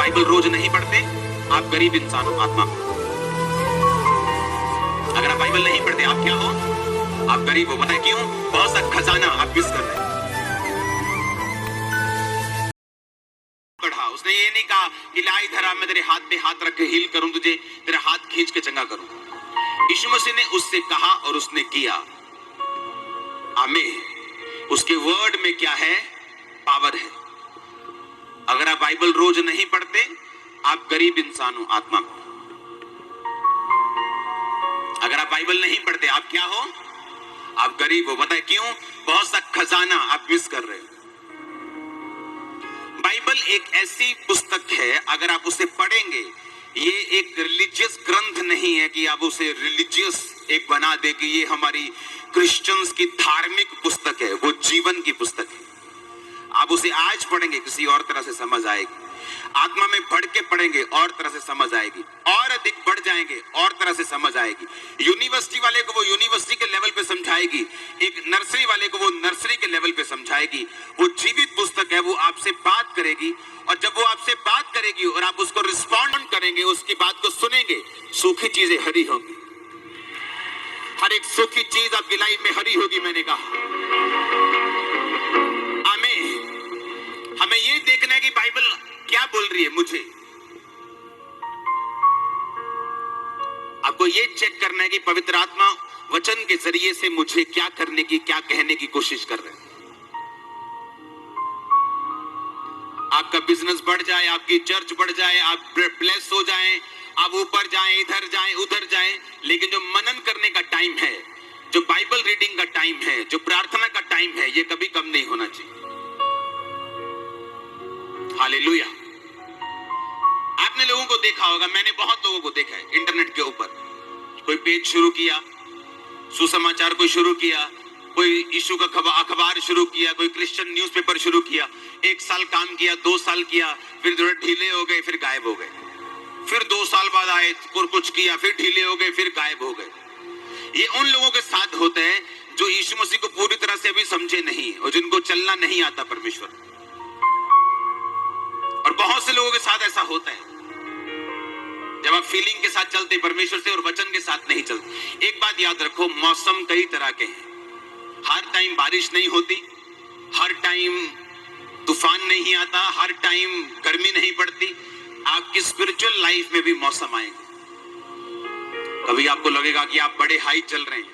Bible रोज नहीं पढ़ते, आप गरीब इंसान हो आत्मा में। अगर आप बाइबल नहीं पढ़ते, आप क्या हो? आप गरीब हो। पता है क्यों? बहुत सा खजाना आप मिस कर रहे हैं। पढ़ा, उसने ये नहीं कहा कि ला इधर आ, मैं तेरे हाथ पे हाथ रख के हील करूं तुझे, तेरा हाथ खींच के चंगा करूं। यीशु मसीह ने उससे कहा और उसने किया। आमीन। उसके वर्ड में क्या है? पावर है। अगर आप बाइबल रोज नहीं पढ़ते, आप गरीब इंसान हो आत्मा में। अगर आप बाइबल नहीं पढ़ते, आप क्या हो? आप गरीब हो। पता है क्यों? बहुत सा खजाना आप मिस कर रहे हो। बाइबल एक ऐसी पुस्तक है, अगर आप उसे पढ़ेंगे, ये एक रिलीजियस ग्रंथ नहीं है कि आप उसे रिलीजियस एक बना दे कि ये हमारी क्रिश्चियंस की धार्मिक पुस्तक है। वो जीवन की पुस्तक है। आप उसे आज पढ़ेंगे, किसी और तरह से समझ आएगी। आत्मा में बढ़ के पढ़ेंगे, और तरह से समझ आएगी। और अधिक बढ़ जाएंगे, और तरह से समझ आएगी। यूनिवर्सिटी वाले को वो यूनिवर्सिटी के लेवल पे समझाएगी, एक नर्सरी वाले को वो नर्सरी के लेवल पे समझाएगी। वो जीवित पुस्तक है, वो आपसे बात करेगी, और जब वो आपसे बात करेगी और आप उसको रिस्पॉन्ड करेंगे, उसकी बात को सुनेंगे, सूखी चीजें हरी होंगी। हर एक सूखी चीज आपकी लाइफ में हरी होगी। मैंने कहा हमें ये देखना है कि बाइबल क्या बोल रही है मुझे। आपको ये चेक करना है कि पवित्र आत्मा वचन के जरिए से मुझे क्या करने की, क्या कहने की कोशिश कर रहे हैं। आपका बिजनेस बढ़ जाए, आपकी चर्च बढ़ जाए, आप ब्लेस हो जाएं, आप ऊपर जाएं, इधर जाएं, उधर जाएं, लेकिन जो मनन करने का टाइम है, जो बाइबल रीडिंग का टाइम है, जो प्रार्थना का टाइम है, ये कभी कम नहीं होना चाहिए। हालेलुया। आपने लोगों को देखा होगा, मैंने बहुत लोगों को देखा है इंटरनेट के ऊपर, कोई पेज शुरू किया, सुसमाचार कोई शुरू किया, कोई इशू का अखबार शुरू किया, कोई क्रिश्चियन न्यूज़पेपर शुरू किया, 1 साल काम किया, 2 साल किया, फिर थोड़े ढीले हो गए, फिर गायब हो गए। फिर 2 साल बाद आए, कुछ किया, फिर ढीले हो गए, फिर गायब हो गए। ये उन लोगों के साथ होते हैं जो यीशु मसीह को पूरी तरह से अभी समझे नहीं, और जिनको चलना नहीं आता परमेश्वर। और बहुत से लोगों के साथ ऐसा होता है, जब आप फीलिंग के साथ चलते परमेश्वर से और वचन के साथ नहीं चलते। एक बात याद रखो, मौसम कई तरह के हैं। हर टाइम बारिश नहीं होती, हर टाइम तूफान नहीं आता, हर टाइम गर्मी नहीं पड़ती। आपकी स्पिरिचुअल लाइफ में भी मौसम आएंगे। कभी आपको लगेगा कि आप बड़े हाई चल रहे हैं,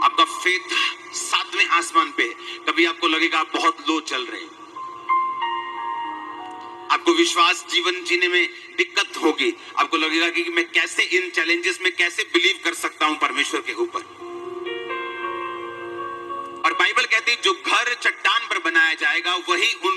आपका फेथ 7वें आसमान पे है। कभी आपको लगेगा आप बहुत लो चल रहे हैं। आपको विश्वास जीवन जीने में दिक्कत होगी। आपको लगेगा कि मैं कैसे इन चैलेंजेस में कैसे बिलीव कर सकता हूं परमेश्वर के ऊपर। और बाइबल कहती है जो घर चट्टान पर बनाया जाएगा वही उन